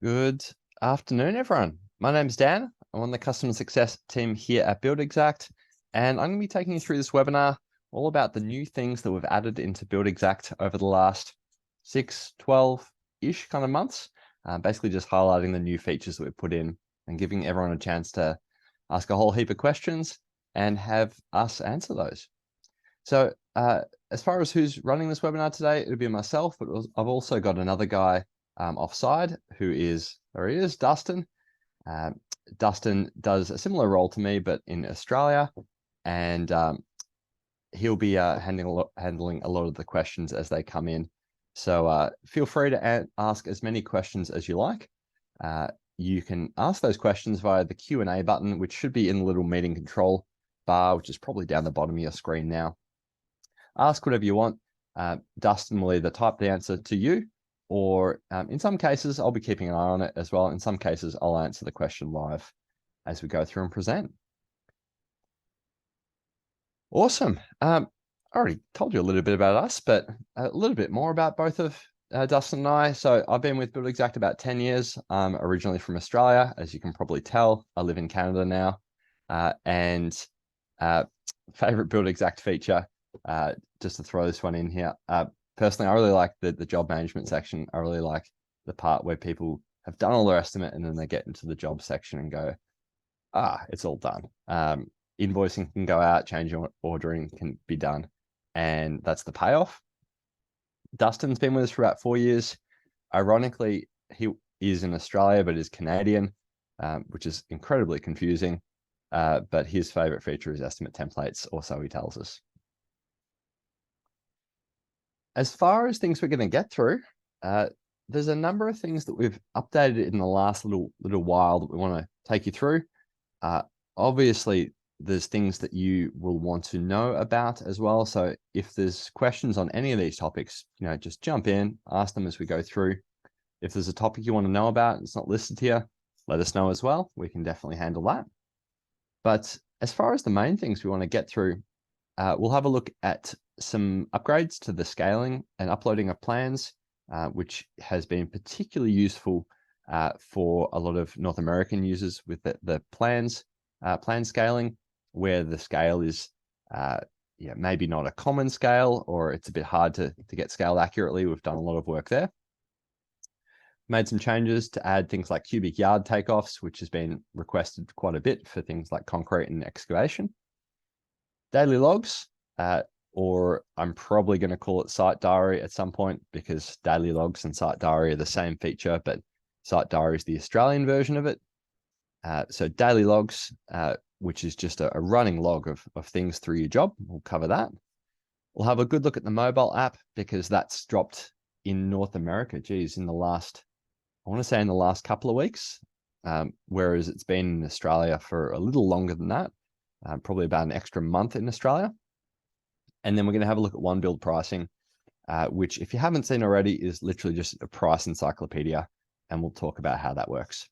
Good afternoon, everyone. My name's Dan. I'm on the customer success team here at Build Exact, and I'm going to be taking you through this webinar all about the new things that we've added into Build Exact over the last 6, 12-ish kind of months. Basically just highlighting the new features that we've put in and giving everyone a chance to ask a whole heap of questions and have us answer those. So as far as who's running this webinar today, it'll be myself, but I've also got another guy offside who is, there he is, Dustin. Dustin does a similar role to me, but in Australia, and he'll be handling a lot of the questions as they come in. So feel free to ask as many questions as you like. You can ask those questions via the Q&A button, which should be in the little meeting control bar, which is probably down the bottom of your screen now. Ask whatever you want. Dustin will either type the answer to you, or in some cases, I'll be keeping an eye on it as well. In some cases, I'll answer the question live as we go through and present. Awesome. I already told you a little bit about us, but a little bit more about both of Dustin and I. So I've been with Build Exact about 10 years. I'm originally from Australia, as you can probably tell. I live in Canada now. Favorite Build Exact feature, just to throw this one in here. Personally, I really like the job management section. I really like the part where people have done all their estimate and then they get into the job section and go, it's all done. Invoicing can go out, change ordering can be done, and that's the payoff. Dustin's been with us for about 4 years. Ironically, he is in Australia, but is Canadian, which is incredibly confusing. But his favorite feature is estimate templates, or so he tells us. As far as things we're going to get through, there's a number of things that we've updated in the last little while that we want to take you through. Obviously, there's things that you will want to know about as well. So if there's questions on any of these topics, just jump in, ask them as we go through. If there's a topic you want to know about and it's not listed here, let us know as well. We can definitely handle that. But as far as the main things we want to get through, we'll have a look at some upgrades to the scaling and uploading of plans, which has been particularly useful for a lot of North American users with the plan scaling, where the scale is maybe not a common scale, or it's a bit hard to get scaled accurately. We've done a lot of work there. Made some changes to add things like cubic yard takeoffs, which has been requested quite a bit for things like concrete and excavation. Daily logs, or I'm probably going to call it site diary at some point, because daily logs and site diary are the same feature, but site diary is the Australian version of it. So daily logs, which is just a running log of things through your job. We'll cover that. We'll have a good look at the mobile app, because that's dropped in North America. Geez, I want to say in the last couple of weeks, whereas it's been in Australia for a little longer than that, probably about an extra month in Australia. And then we're going to have a look at One Build pricing, which, if you haven't seen already, is literally just a price encyclopedia, and we'll talk about how that works.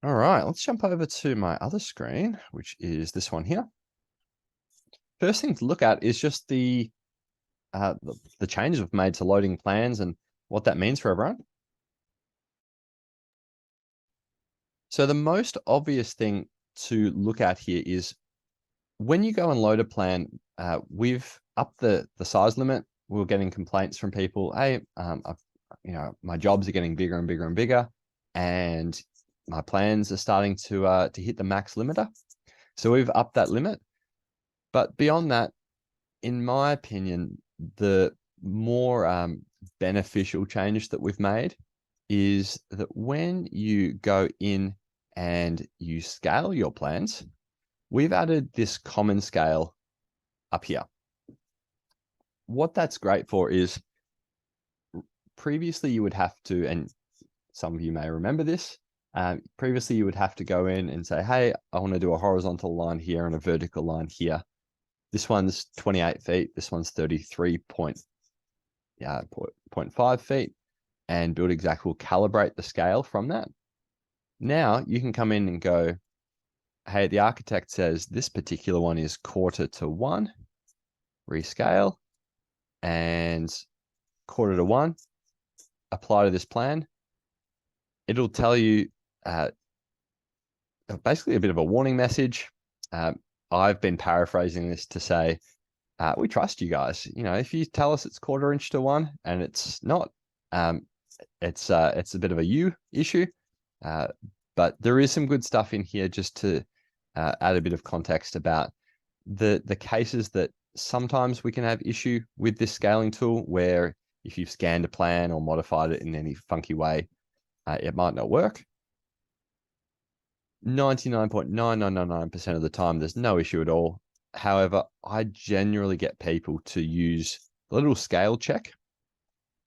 All right, let's jump over to my other screen, which is this one here. First thing to look at is just the changes we've made to loading plans and what that means for everyone. So the most obvious thing to look at here is when you go and load a plan, we've upped the size limit. We were getting complaints from people, hey, my jobs are getting bigger and bigger and bigger, and my plans are starting to hit the max limiter. So we've upped that limit. But beyond that, in my opinion, the more beneficial change that we've made is that when you go in and you scale your plans, we've added this common scale up here. What that's great for is, previously you would have to, and some of you may remember this, previously you would have to go in and say, hey, I want to do a horizontal line here and a vertical line here. This one's 28 feet. This one's 33.5 feet. And Build Exact will calibrate the scale from that. Now you can come in and go, hey, the architect says this particular one is 1/4 to 1, rescale, and 1/4 to 1. apply to this plan, it'll tell you basically a bit of a warning message. I've been paraphrasing this to say, we trust you guys. You know, if you tell us it's 1/4 inch to 1 and it's not, it's a bit of a you issue. But there is some good stuff in here just to add a bit of context about the cases that sometimes we can have issue with this scaling tool, where if you've scanned a plan or modified it in any funky way, it might not work. 99.9999% of the time, there's no issue at all. However, I generally get people to use the little scale check,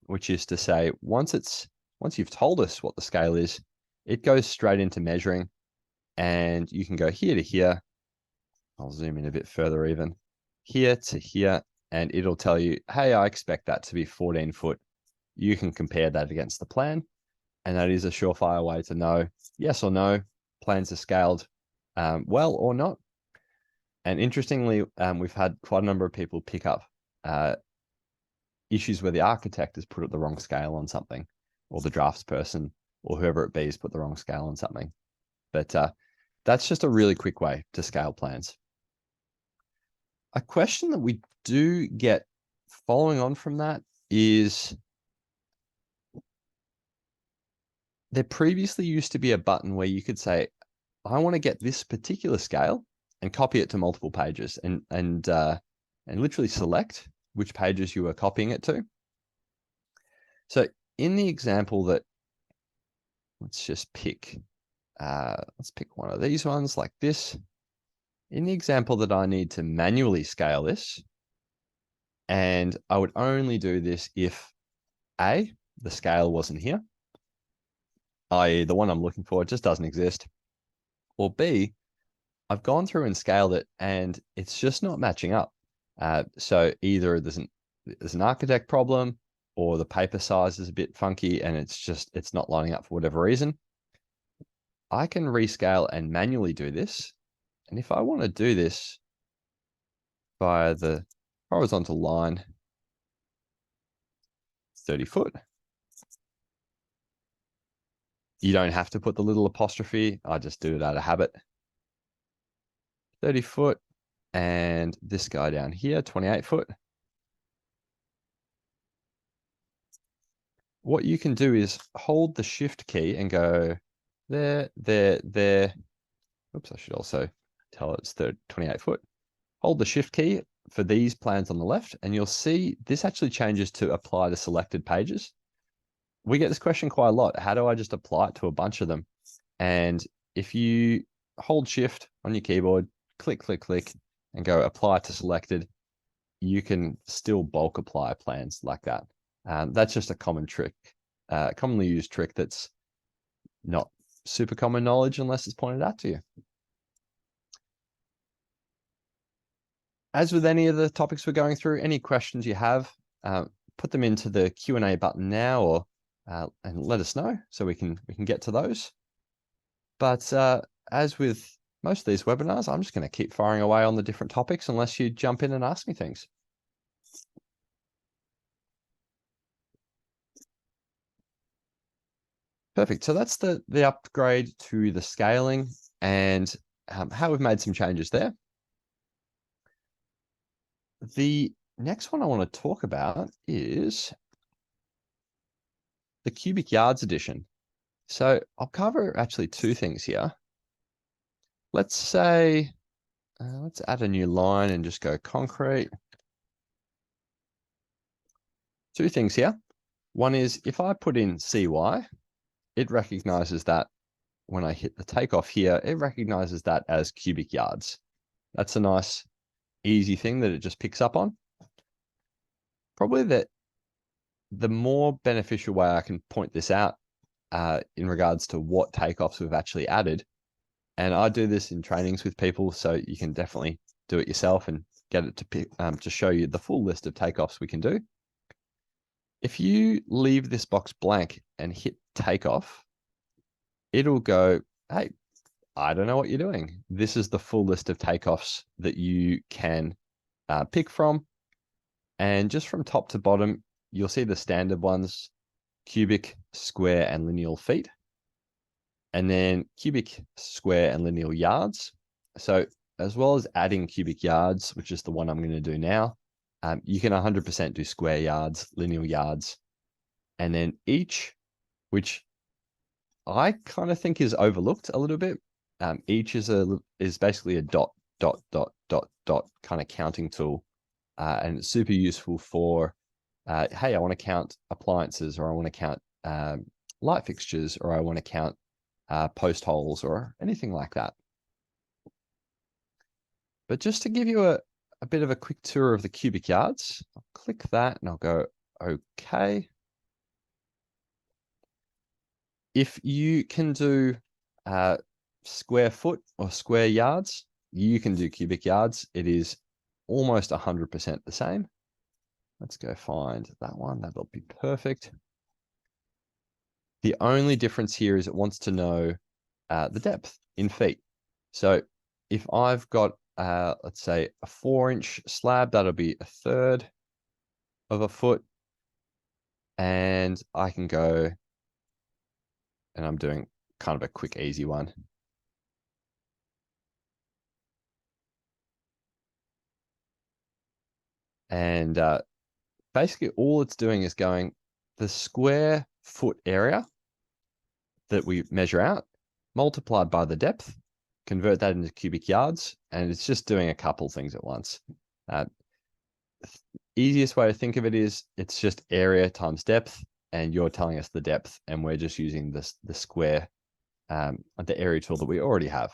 which is to say, once you've told us what the scale is, it goes straight into measuring, and you can go here to here. I'll zoom in a bit further, even here to here, and it'll tell you, hey, I expect that to be 14 foot. You can compare that against the plan, and that is a surefire way to know yes or no, plans are scaled well or not. And interestingly, we've had quite a number of people pick up issues where the architect has put the wrong scale on something, or the draftsperson, or whoever it be has put the wrong scale on something. But that's just a really quick way to scale plans. A question that we do get following on from that is, there previously used to be a button where you could say, I want to get this particular scale, and copy it to multiple pages, and literally select which pages you are copying it to. So in the example that, let's just pick, let's pick one of these ones like this. In the example that I need to manually scale this, and I would only do this if A, the scale wasn't here, i.e. the one I'm looking for just doesn't exist, or B, I've gone through and scaled it and it's just not matching up. So either there's an architect problem, or the paper size is a bit funky and it's not lining up for whatever reason. I can rescale and manually do this. And if I want to do this via the horizontal line, 30 foot, you don't have to put the little apostrophe. I just do it out of habit. 30 foot, and this guy down here, 28 foot. What you can do is hold the shift key and go there, there, there. Oops, I should also tell it's 28 foot. Hold the shift key for these plans on the left, and you'll see this actually changes to apply to selected pages. We get this question quite a lot. How do I just apply it to a bunch of them? And if you hold shift on your keyboard, click, click, click, and go apply to selected, you can still bulk apply plans like that. That's just a common trick, commonly used trick that's not super common knowledge unless it's pointed out to you. As with any of the topics we're going through, any questions you have, put them into the Q&A button now, or and let us know so we can get to those. But as with most of these webinars, I'm just going to keep firing away on the different topics unless you jump in and ask me things. Perfect. So that's the upgrade to the scaling, and how we've made some changes there. The next one I want to talk about is the Cubic Yards edition. So I'll cover actually two things here. Let's say, let's add a new line and just go concrete. Two things here. One is, if I put in CY, it recognizes that when I hit the takeoff here, it recognizes that as cubic yards. That's a nice, easy thing that it just picks up on. Probably the more beneficial way I can point this out in regards to what takeoffs we've actually added, and I do this in trainings with people, so you can definitely do it yourself and get it to pick, to show you the full list of takeoffs we can do. If you leave this box blank and hit takeoff, it'll go, hey, I don't know what you're doing. This is the full list of takeoffs that you can pick from. And just from top to bottom, you'll see the standard ones, cubic, square, and lineal feet, and then cubic, square, and lineal yards. So as well as adding cubic yards, which is the one I'm going to do now, you can 100% do square yards, lineal yards, and then each, which I kind of think is overlooked a little bit. Each is basically a dot kind of counting tool, and it's super useful for, hey, I want to count appliances, or I want to count light fixtures, or I want to count post holes, or anything like that. But just to give you a bit of a quick tour of the cubic yards, I'll click that and I'll go okay. If you can do square foot or square yards, you can do cubic yards. It is almost 100% the same. Let's go find that one. That'll be perfect. The only difference here is it wants to know the depth in feet. So if I've got, let's say, a 4-inch slab, that'll be 1/3 of a foot. And I can go, and I'm doing kind of a quick, easy one. And basically all it's doing is going the square foot area that we measure out, multiplied by the depth, convert that into cubic yards, and it's just doing a couple things at once. Easiest way to think of it is it's just area times depth, and you're telling us the depth, and we're just using the square, the area tool that we already have.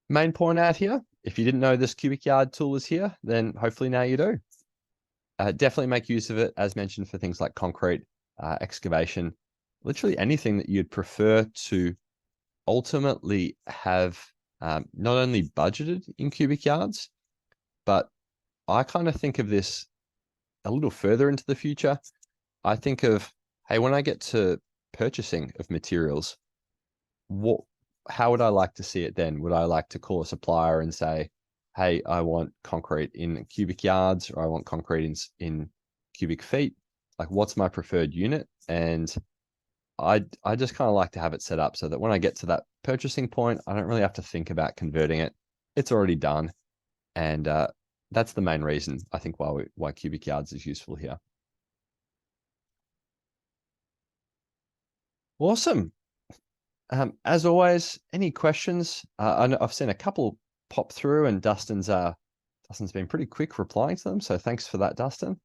Main point out here, if you didn't know this cubic yard tool is here, then hopefully now you do. Definitely make use of it, as mentioned, for things like concrete, excavation, literally anything that you'd prefer to ultimately have not only budgeted in cubic yards, but I kind of think of this a little further into the future. I think of, hey, when I get to purchasing of materials, how would I like to see it then? Would I like to call a supplier and say, hey, I want concrete in cubic yards, or I want concrete in cubic feet? Like, what's my preferred unit? And I just kind of like to have it set up so that when I get to that purchasing point, I don't really have to think about converting it. It's already done. And that's the main reason, I think, why cubic yards is useful here. Awesome. As always, any questions? I know I've seen a couple pop through, and Dustin's been pretty quick replying to them, so thanks for that, Dustin.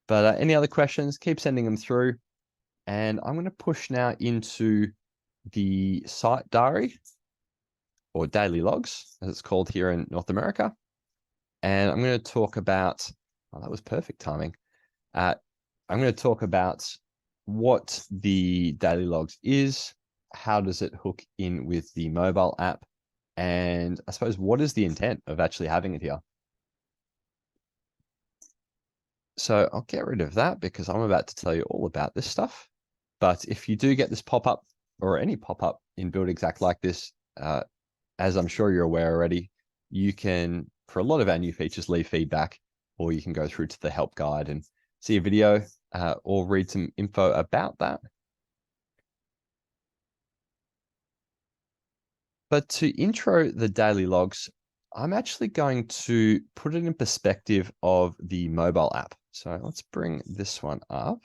But any other questions, keep sending them through. And I'm going to push now into the site diary, or daily logs, as it's called here in North America. And I'm going to talk about, oh, that was perfect timing. I'm going to talk about what the daily logs is, how does it hook in with the mobile app, and I suppose what is the intent of actually having it here. So I'll get rid of that because I'm about to tell you all about this stuff. But if you do get this pop-up, or any pop-up in Build-Exact like this, as I'm sure you're aware already, you can, for a lot of our new features, leave feedback, or you can go through to the help guide and see a video or read some info about that. But to intro the daily logs, I'm actually going to put it in perspective of the mobile app. So let's bring this one up.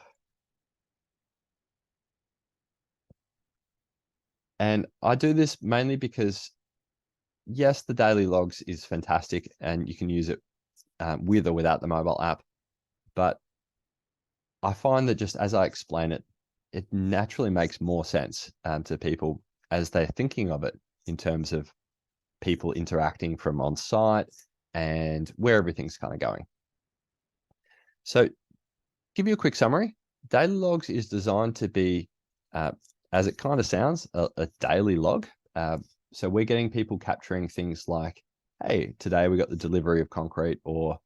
And I do this mainly because, yes, the daily logs is fantastic and you can use it with or without the mobile app. But I find that just as I explain it, it naturally makes more sense to people as they're thinking of it in terms of people interacting from on site and where everything's kind of going. So give you a quick summary. Daily logs is designed to be, as it kind of sounds, a daily log. So we're getting people capturing things like, hey, today we got the delivery of concrete, or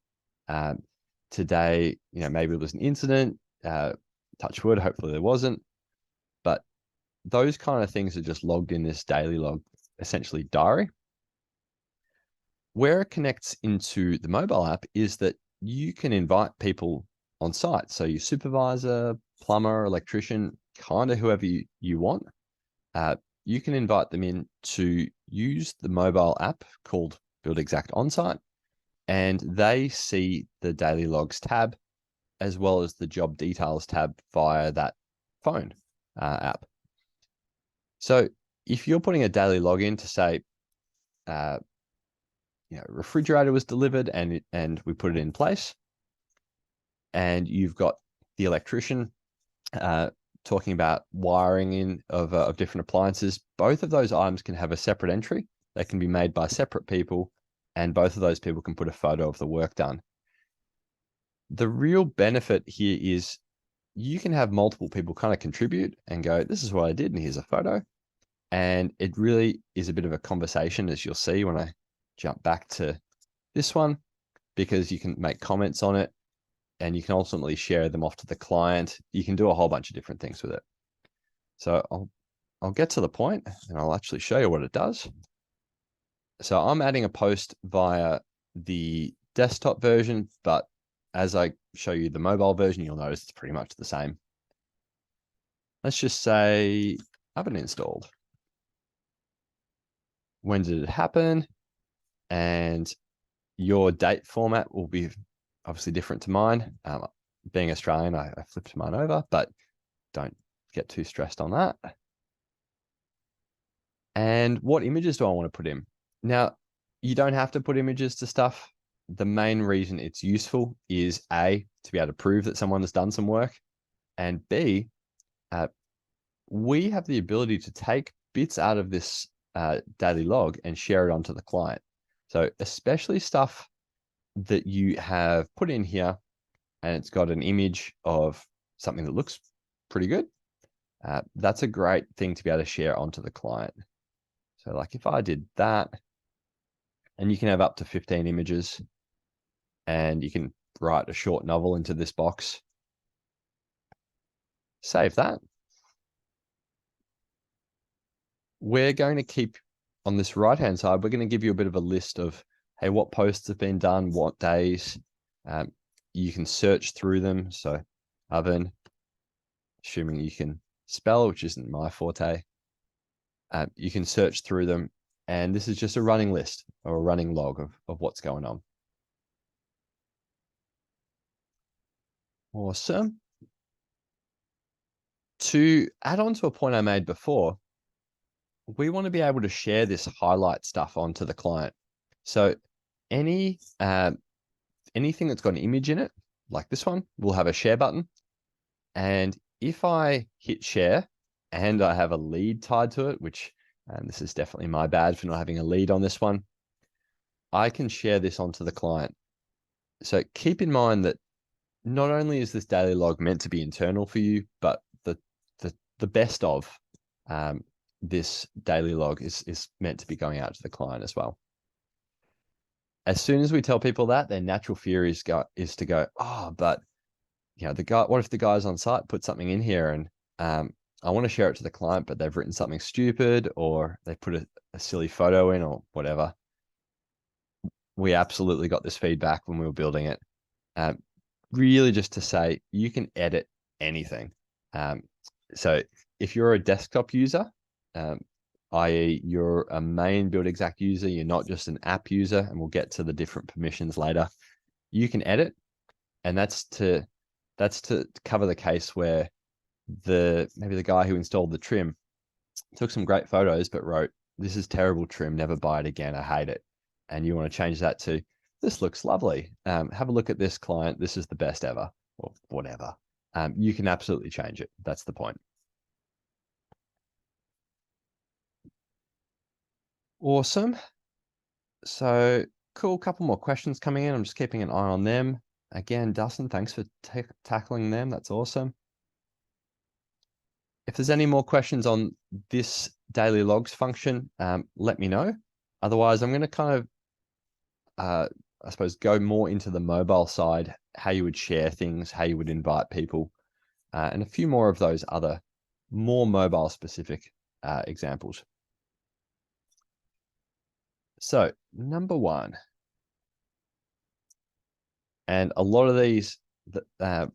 today, maybe it was an incident, touch wood, hopefully there wasn't. But those kind of things are just logged in this daily log, essentially diary. Where it connects into the mobile app is that you can invite people on site. So your supervisor, plumber, electrician, kind of whoever you want, you can invite them in to use the mobile app called Build Exact Onsite, and they see the daily logs tab as well as the job details tab via that phone app. So if you're putting a daily log in to say, refrigerator was delivered and we put it in place, and you've got the electrician talking about wiring in of different appliances, both of those items can have a separate entry. They can be made by separate people, and both of those people can put a photo of the work done. The real benefit here is you can have multiple people kind of contribute and go, this is what I did, and here's a photo. And it really is a bit of a conversation, as you'll see when I jump back to this one, because you can make comments on it and you can ultimately share them off to the client. You can do a whole bunch of different things with it. So I'll get to the point and I'll actually show you what it does. So I'm adding a post via the desktop version, but as I show you the mobile version, you'll notice it's pretty much the same. Let's just say oven installed. When did it happen? And your date format will be obviously different to mine. Being Australian, I flipped mine over, but don't get too stressed on that. And what images do I want to put in? Now, you don't have to put images to stuff. The main reason it's useful is A, to be able to prove that someone has done some work, and B, we have the ability to take bits out of this daily log and share it onto the client. So especially stuff that you have put in here and it's got an image of something that looks pretty good, that's a great thing to be able to share onto the client. So like if I did that, and you can have up to 15 images, and you can write a short novel into this box. Save that. We're going to keep on this right-hand side, we're going to give you a bit of a list of, hey, what posts have been done, what days. You can search through them. So oven, assuming you can spell, which isn't my forte. You can search through them. And this is just a running list or a running log of what's going on. Awesome. To add on to a point I made before, we want to be able to share this highlight stuff onto the client. So anything that's got an image in it, like this one, will have a share button. And if I hit share and I have a lead tied to it, which, and this is definitely my bad for not having a lead on this one, I can share this onto the client. So keep in mind that not only is this daily log meant to be internal for you, but the best of this daily log is meant to be going out to the client as well. As soon as we tell people that, their natural fear is to go, oh, but what if the guys on site put something in here and I want to share it to the client, but they've written something stupid or they put a silly photo in or whatever. We absolutely got this feedback when we were building it. Really just to say, you can edit anything. So if you're a desktop user, i.e. you're a main Build Exact user, you're not just an app user, and we'll get to the different permissions later, you can edit. And that's to cover the case where maybe the guy who installed the trim took some great photos, but wrote, this is terrible trim, never buy it again, I hate it. And you want to change that to, this looks lovely. Have a look at this client, this is the best ever, or whatever. You can absolutely change it. That's the point. Awesome. So cool. Couple more questions coming in. I'm just keeping an eye on them. Again, Dustin, thanks for tackling them. That's awesome. If there's any more questions on this daily logs function, let me know. Otherwise, I'm going to kind of, I suppose, go more into the mobile side, how you would share things, how you would invite people, and a few more of those other more mobile specific examples. So number one, And a lot of these,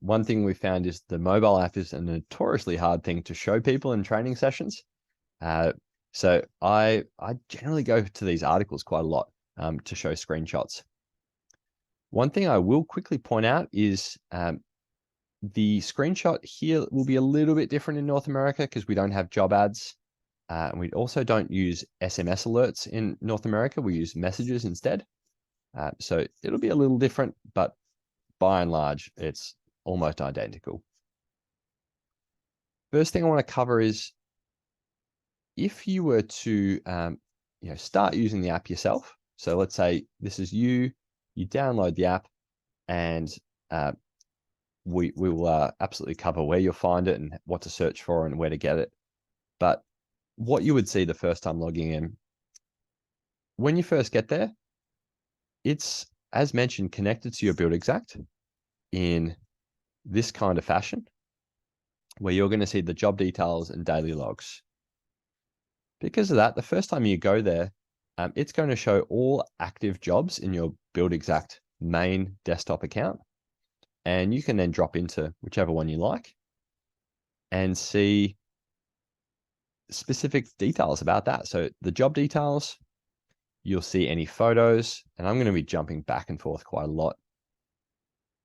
one thing we found is the mobile app is a notoriously hard thing to show people in training sessions. So I generally go to these articles quite a lot to show screenshots. One thing I will quickly point out is the screenshot here will be a little bit different in North America because we don't have job ads. And we also don't use SMS alerts in North America. We use messages instead. So it'll be a little different, but by and large, it's almost identical. First thing I want to cover is if you were to start using the app yourself. So let's say this is you download the app, and we will absolutely cover where you'll find it and what to search for and where to get it. But what you would see the first time logging in, when you first get there, it's, as mentioned, connected to your BuildXact in this kind of fashion, where you're going to see the job details and daily logs. Because of that, the first time you go there, it's going to show all active jobs in your BuildXact main desktop account. And you can then drop into whichever one you like and see specific details about that. So the job details, you'll see any photos, and I'm going to be jumping back and forth quite a lot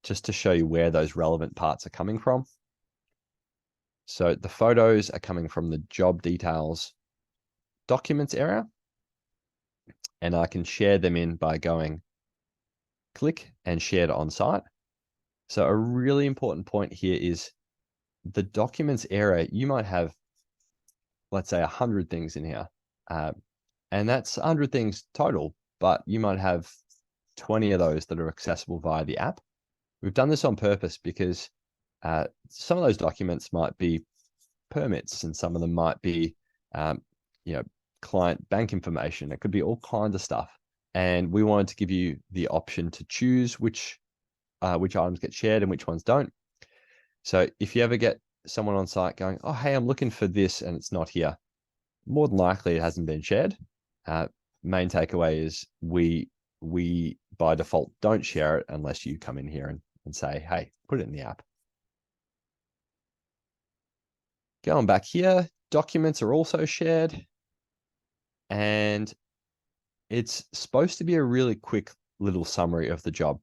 just to show you where those relevant parts are coming from. So the photos are coming from the job details documents area, and I can share them in by going click and share to on site. So a really important point here is the documents area. You might have, let's say, 100 things in here, and that's 100 things total, but you might have 20 of those that are accessible via the app. We've done this on purpose because some of those documents might be permits, and some of them might be, client bank information. It could be all kinds of stuff. And we wanted to give you the option to choose which items get shared and which ones don't. So if you ever get someone on site going, oh, hey, I'm looking for this and it's not here, more than likely it hasn't been shared. Main takeaway is we by default don't share it unless you come in here and say, hey, put it in the app. Going back here, documents are also shared. And it's supposed to be a really quick little summary of the job.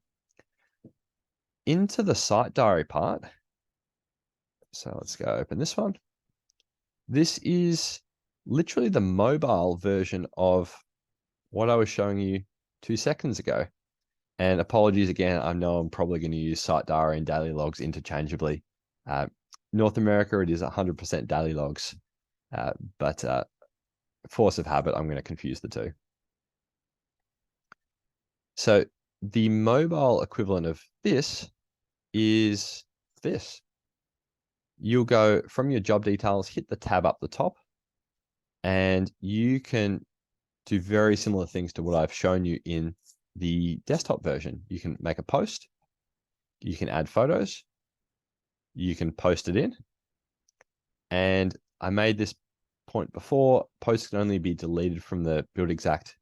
Into the site diary part. So let's go open this one. This is literally the mobile version of what I was showing you 2 seconds ago. And apologies again, I know I'm probably going to use site diary and daily logs interchangeably. North America, it is 100% daily logs, but force of habit, I'm going to confuse the two. So the mobile equivalent of this is this. You'll go from your job details, hit the tab up the top, and you can do very similar things to what I've shown you in the desktop version. You can make a post, you can add photos, you can post it in. And I made this point before, posts can only be deleted from the BuildXact.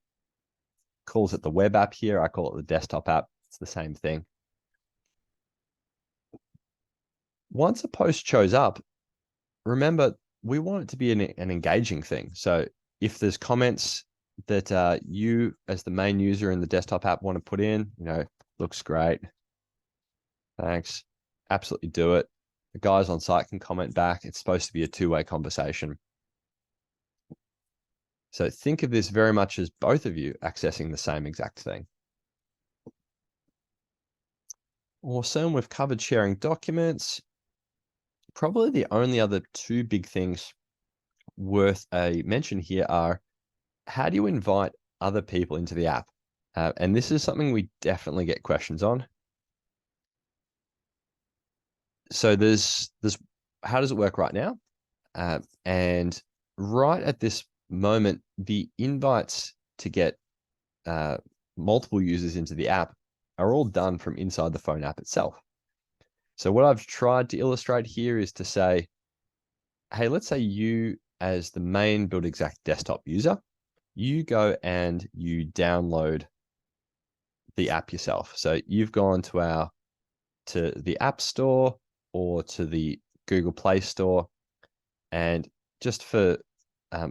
Calls it the web app here. I call it the desktop app. It's the same thing. Once a post shows up, remember, we want it to be an engaging thing. So if there's comments that you as the main user in the desktop app want to put in, looks great, thanks, absolutely do it. The guys on site can comment back. It's supposed to be a two-way conversation. So think of this very much as both of you accessing the same exact thing. Awesome, we've covered sharing documents. Probably the only other two big things worth a mention here are, how do you invite other people into the app? And this is something we definitely get questions on. So there's how does it work right now? And right at this moment, the invites to get multiple users into the app are all done from inside the phone app itself. So what I've tried to illustrate here is to say, hey, let's say you as the main BuildXact desktop user, you go and you download the app yourself. So you've gone to the App Store or to the Google Play Store. And just for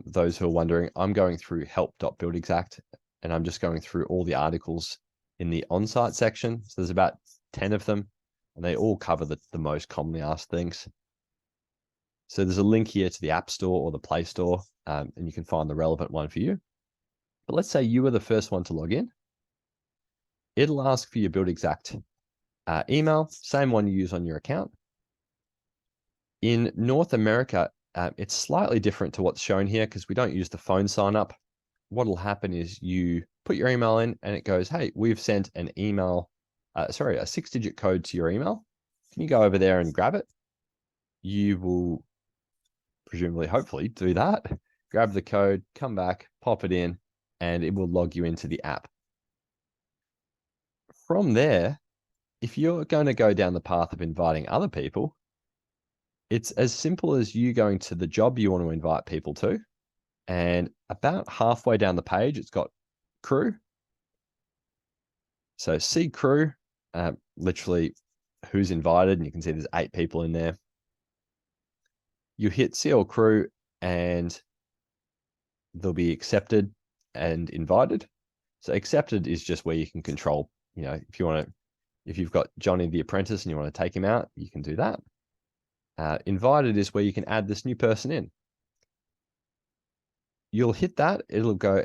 those who are wondering, I'm going through help.buildexact, and I'm just going through all the articles in the on-site section. So there's about 10 of them, and they all cover the most commonly asked things. So there's a link here to the App Store or the Play Store, and you can find the relevant one for you. But let's say you were the first one to log in. It'll ask for your BuildExact email, same one you use on your account. In North America, it's slightly different to what's shown here because we don't use the phone sign up. What'll happen is you put your email in and it goes, hey, we've sent an email, a 6-digit code to your email. Can you go over there and grab it? You will presumably, hopefully, do that. Grab the code, come back, pop it in, and it will log you into the app. From there, if you're going to go down the path of inviting other people, it's as simple as you going to the job you want to invite people to, and about halfway down the page, it's got crew. So see crew, literally who's invited, and you can see there's 8 people in there. You hit see all crew, and they'll be accepted and invited. So accepted is just where you can control, if you've got Johnny the Apprentice and you want to take him out, you can do that. Invited is where you can add this new person in. You'll hit that. It'll go,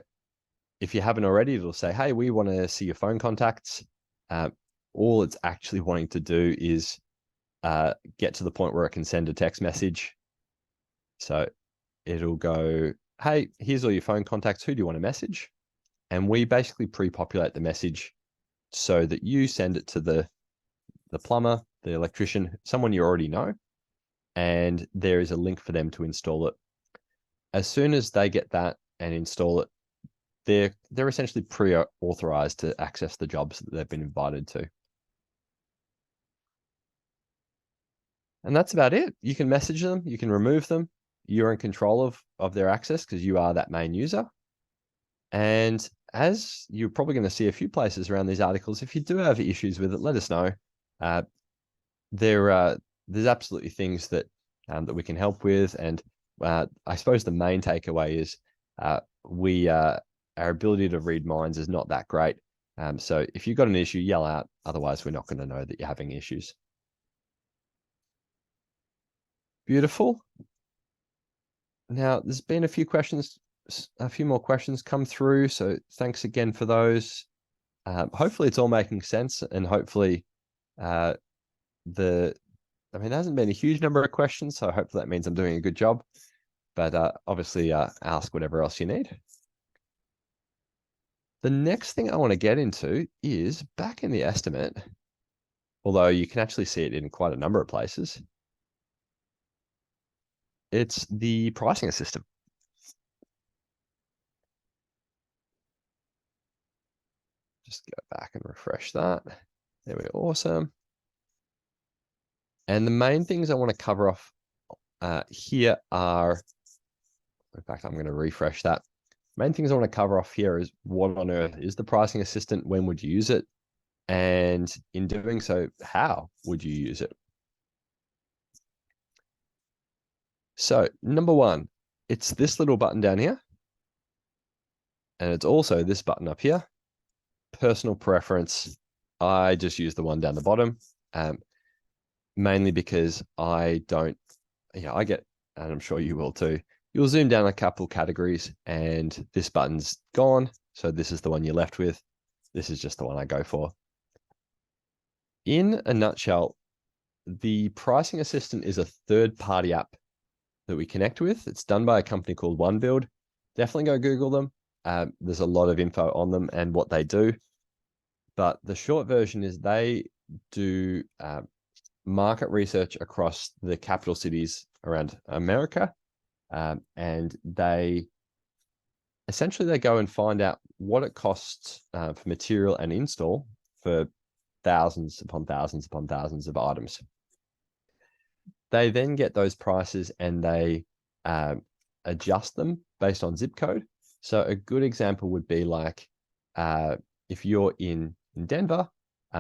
if you haven't already, it'll say, hey, we want to see your phone contacts. All it's actually wanting to do is get to the point where it can send a text message. So it'll go, hey, here's all your phone contacts. Who do you want to message? And we basically pre-populate the message so that you send it to the plumber, the electrician, someone you already know, and there is a link for them to install it. As soon as they get that and install it, they're essentially pre-authorized to access the jobs that they've been invited to. And that's about it. You can message them, you can remove them. You're in control of their access because you are that main user. And as you're probably going to see a few places around these articles, if you do have issues with it, let us know. There's absolutely things that we can help with. And I suppose the main takeaway is our ability to read minds is not that great. So if you've got an issue, yell out. Otherwise, we're not going to know that you're having issues. Beautiful. Now, there's been a few more questions come through. So thanks again for those. Hopefully it's all making sense, and hopefully there hasn't been a huge number of questions, so hopefully that means I'm doing a good job. But obviously ask whatever else you need. The next thing I want to get into is back in the estimate, although you can actually see it in quite a number of places. It's the pricing system. Just go back and refresh that. There we go. Awesome. And the main things I want to cover off here are, in fact, I'm going to refresh that. Main things I want to cover off here is what on earth is the pricing assistant? When would you use it? And in doing so, how would you use it? So number one, it's this little button down here. And it's also this button up here. Personal preference. I just use the one down the bottom, mainly because I get, and I'm sure you will too, you'll zoom down a couple categories and this button's gone. So this is the one you're left with. This is just the one I go for. In a nutshell, the pricing assistant is a third-party app that we connect with. It's done by a company called OneBuild. Definitely go Google them. There's a lot of info on them and what they do. But the short version is they do market research across the capital cities around America. And they go and find out what it costs for material and install for thousands upon thousands upon thousands of items. They then get those prices and they adjust them based on zip code. So a good example would be like if you're in in Denver,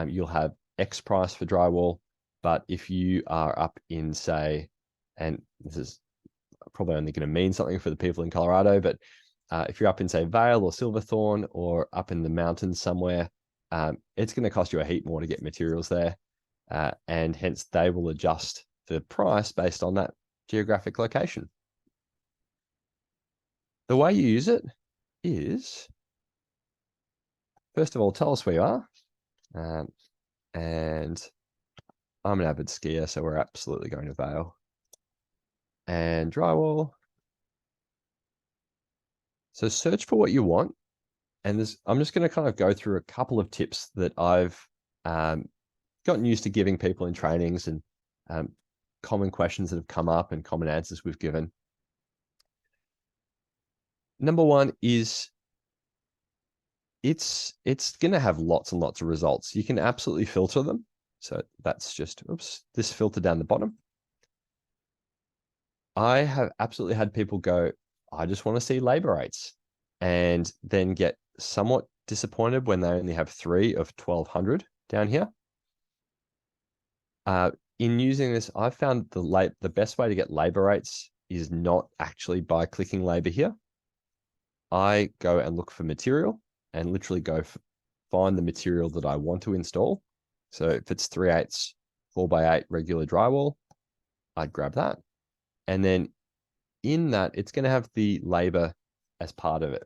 you'll have X price for drywall. But if you are up in, say, and this is probably only going to mean something for the people in Colorado, but if you're up in, say, Vail or Silverthorne or up in the mountains somewhere, it's going to cost you a heap more to get materials there. And hence they will adjust the price based on that geographic location. The way you use it is, first of all, tell us where you are. And I'm an avid skier, so we're absolutely going to Vail. And drywall. So search for what you want. And I'm just going to kind of go through a couple of tips that I've gotten used to giving people in trainings, and common questions that have come up and common answers we've given. Number one is it's going to have lots and lots of results. You can absolutely filter them. So that's just, this filter down the bottom. I have absolutely had people go, I just want to see labor rates, and then get somewhat disappointed when they only have 3 of 1,200 down here. In using this, I've found the best way to get labor rates is not actually by clicking labor here. I go and look for material and literally go find the material that I want to install. So if it's 3/8 4x8 regular drywall, I'd grab that. And then in that, it's going to have the labor as part of it.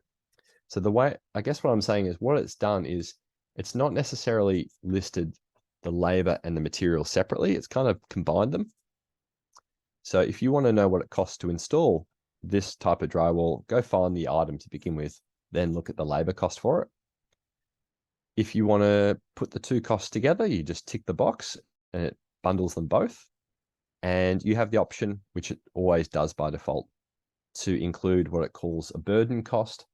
So the way, I guess what I'm saying is, what it's done is it's not necessarily listed the labor and the material separately. It's kind of combined them. So if you want to know what it costs to install this type of drywall, go find the item to begin with, then look at the labor cost for it. If you want to put the two costs together, you just tick the box and it bundles them both. And you have the option, which it always does by default, to include what it calls a burden cost,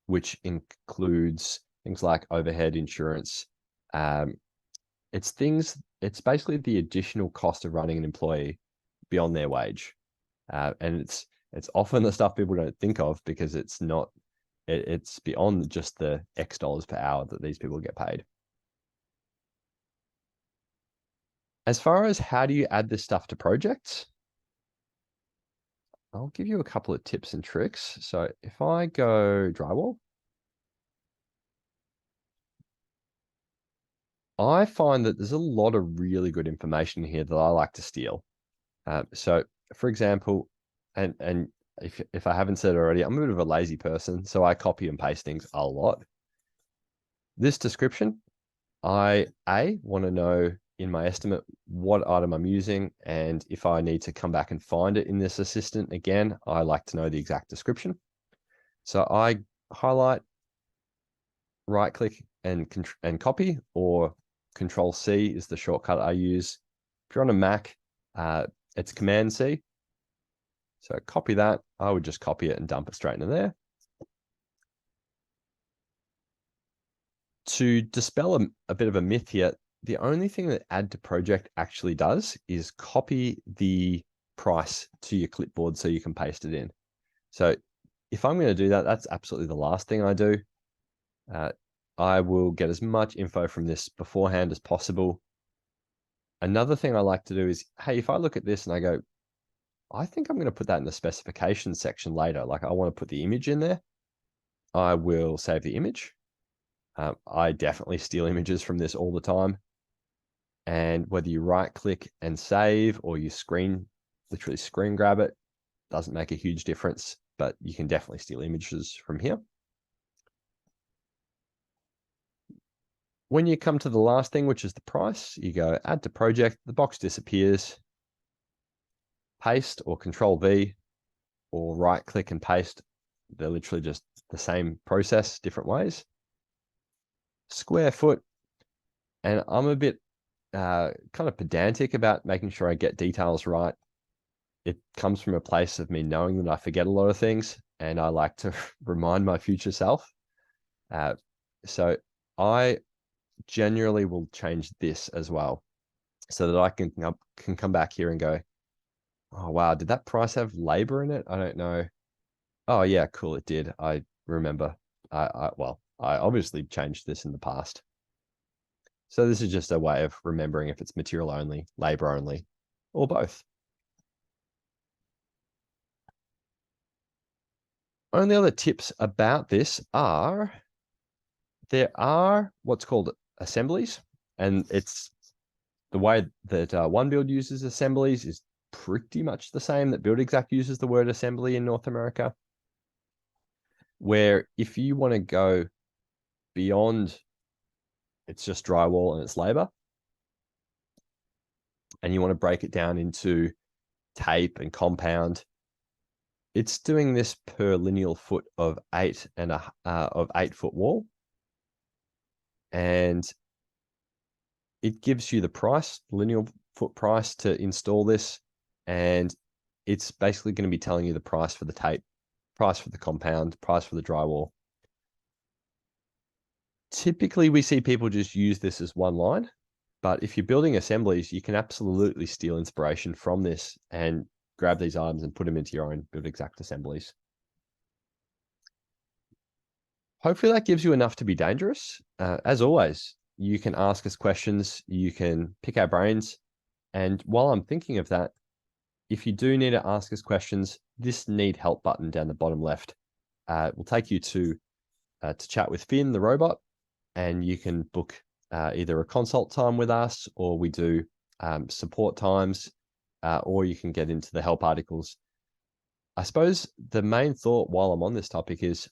which includes things like overhead, insurance. It's basically the additional cost of running an employee beyond their wage. And it's often the stuff people don't think of, because it's beyond just the X dollars per hour that these people get paid. As far as how do you add this stuff to projects, I'll give you a couple of tips and tricks. So if I go drywall, I find that there's a lot of really good information here that I like to steal. So for example, and if I haven't said it already, I'm a bit of a lazy person, so I copy and paste things a lot. This description, I want to know in my estimate what item I'm using, and if I need to come back and find it in this assistant again, I like to know the exact description. So I highlight, right click and copy, or Control C is the shortcut I use. If you're on a Mac, it's Command C. So copy that. I would just copy it and dump it straight into there. To dispel a bit of a myth here, the only thing that Add to Project actually does is copy the price to your clipboard so you can paste it in. So if I'm going to do that, that's absolutely the last thing I do. I will get as much info from this beforehand as possible. Another thing I like to do is, hey, if I look at this and I go, I think I'm going to put that in the specifications section later, like I want to put the image in there, I will save the image. I definitely steal images from this all the time. And whether you right click and save, or you literally screen grab it, doesn't make a huge difference, but you can definitely steal images from here. When you come to the last thing, which is the price, you go Add to Project, the box disappears, paste or Control V, or right click and paste. They're literally just the same process, different ways. Square foot, and I'm a bit kind of pedantic about making sure I get details right. It comes from a place of me knowing that I forget a lot of things, and I like to remind my future self. So I generally will change this as well, so that I can come back here and go, oh wow, did that price have labor in it? I don't know. Oh yeah, cool, it did. I remember. Well, I obviously changed this in the past. So this is just a way of remembering if it's material only, labor only, or both. Only other tips about this are there are what's called assemblies, and it's the way that OneBuild uses assemblies is pretty much the same that BuildExact uses the word assembly in North America, where if you want to go beyond it's just drywall and it's labor, and you want to break it down into tape and compound, it's doing this per lineal foot of 8 foot wall, and it gives you the price, lineal foot price to install this, and it's basically going to be telling you the price for the tape, price for the compound, price for the drywall. Typically, we see people just use this as one line, but if you're building assemblies, you can absolutely steal inspiration from this and grab these items and put them into your own BuildExact assemblies. Hopefully that gives you enough to be dangerous. As always, you can ask us questions, you can pick our brains. And while I'm thinking of that, if you do need to ask us questions, this need help button down the bottom left will take you to chat with Finn, the robot, and you can book either a consult time with us, or we do support times, or you can get into the help articles. I suppose the main thought while I'm on this topic is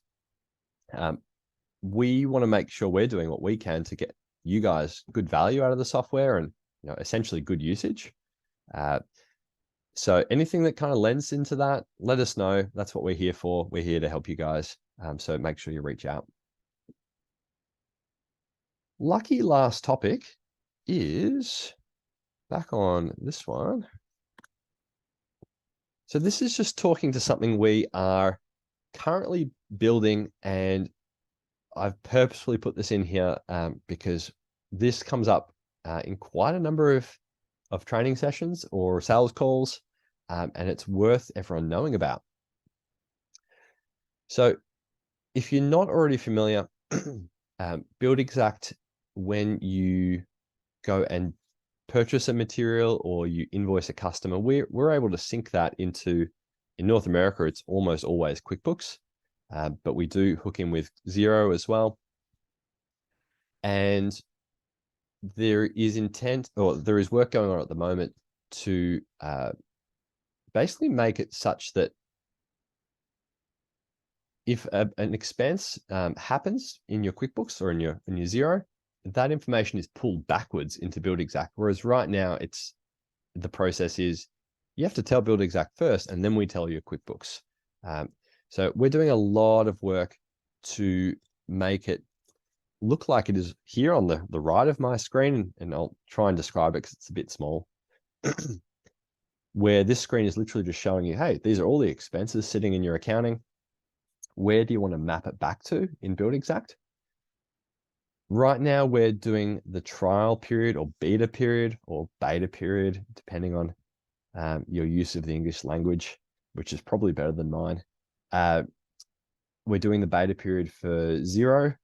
we want to make sure we're doing what we can to get you guys good value out of the software and essentially good usage. So anything that kind of lends into that, let us know. That's what we're here for. We're here to help you guys. So make sure you reach out. Lucky last topic is back on this one. So this is just talking to something we are currently building, and I've purposefully put this in here because this comes up in quite a number of training sessions or sales calls, and it's worth everyone knowing about. So if you're not already familiar, BuildExact, when you go and purchase a material or you invoice a customer, we're able to sync that into, in North America, it's almost always QuickBooks, but we do hook in with Xero as well. And there is there is work going on at the moment to basically make it such that if an expense happens in your QuickBooks or in your Xero, that information is pulled backwards into BuildExact. Whereas right now, the process is you have to tell BuildExact first, and then we tell you QuickBooks. So we're doing a lot of work to make it look like it is here on the right of my screen, and I'll try and describe it because it's a bit small. Where this screen is literally just showing you, hey, these are all the expenses sitting in your accounting. Where do you want to map it back to in BuildExact? Right now, we're doing the trial period or beta period, depending on your use of the English language, which is probably better than mine. We're doing the beta period for Xero.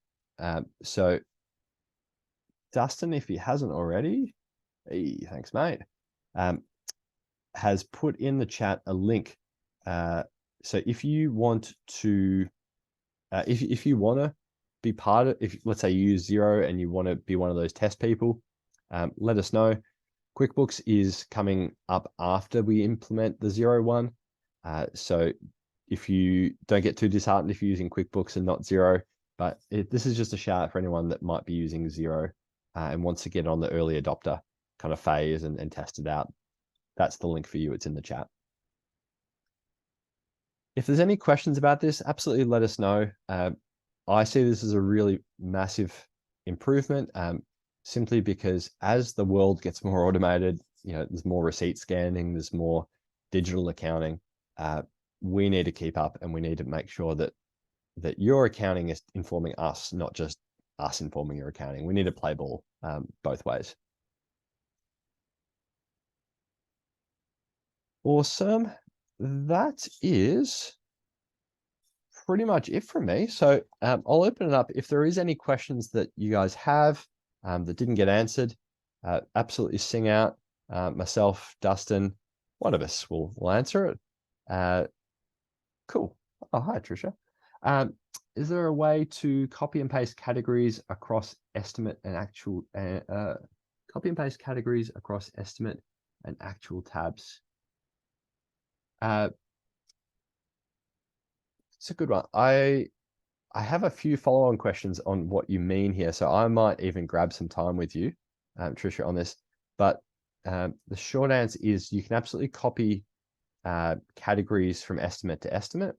So Dustin, if he hasn't already, hey, thanks, mate, has put in the chat a link. So if you want to, if you want to be part of, if let's say you use Xero and you want to be one of those test people, let us know. QuickBooks is coming up after we implement the Xero one. So if you don't get too disheartened if you're using QuickBooks and not Xero, but this is just a shout out for anyone that might be using Xero and wants to get on the early adopter kind of phase and test it out. That's the link for you. It's in the chat. If there's any questions about this, absolutely let us know. I see this as a really massive improvement, simply because as the world gets more automated, there's more receipt scanning, there's more digital accounting. We need to keep up, and we need to make sure that your accounting is informing us, not just us informing your accounting. We need to play ball both ways. Awesome. That is pretty much it from me. So I'll open it up. If there is any questions that you guys have, that didn't get answered, absolutely sing out. Myself, Dustin, one of us will answer it. Cool. Oh, hi, Trisha. Is there a way to copy and paste categories across estimate and actual, copy and paste categories across estimate and actual tabs? It's a good one. I have a few follow-on questions on what you mean here, so I might even grab some time with you, Trisha, on this. But the short answer is you can absolutely copy categories from estimate to estimate.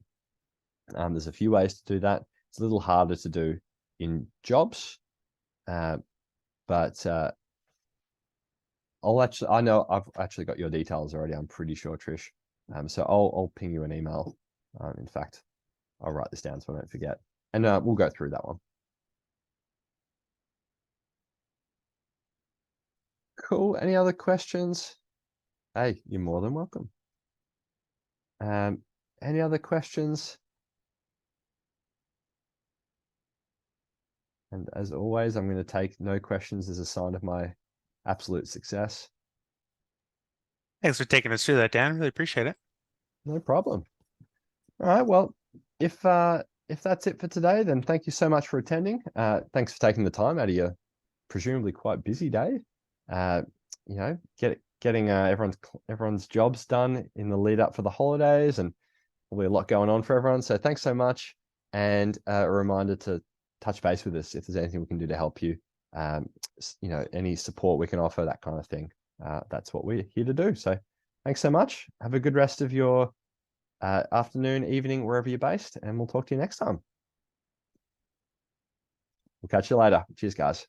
There's a few ways to do that. It's a little harder to do in jobs, but I know I've actually got your details already. I'm pretty sure, Trish. So I'll ping you an email. In fact, I'll write this down so I don't forget, and we'll go through that one. Cool. Any other questions? Hey, you're more than welcome. Any other questions? And as always, I'm going to take no questions as a sign of my absolute success. Thanks for taking us through that, Dan. Really appreciate it. No problem. All right. Well, if that's it for today, then thank you so much for attending. Thanks for taking the time out of your presumably quite busy day. You know, getting everyone's jobs done in the lead up for the holidays, and probably a lot going on for everyone. So thanks so much, and a reminder to touch base with us if there's anything we can do to help you. You know, any support we can offer, that kind of thing. That's what we're here to do. So thanks so much. Have a good rest of your afternoon, evening, wherever you're based, and we'll talk to you next time. We'll catch you later. Cheers, guys.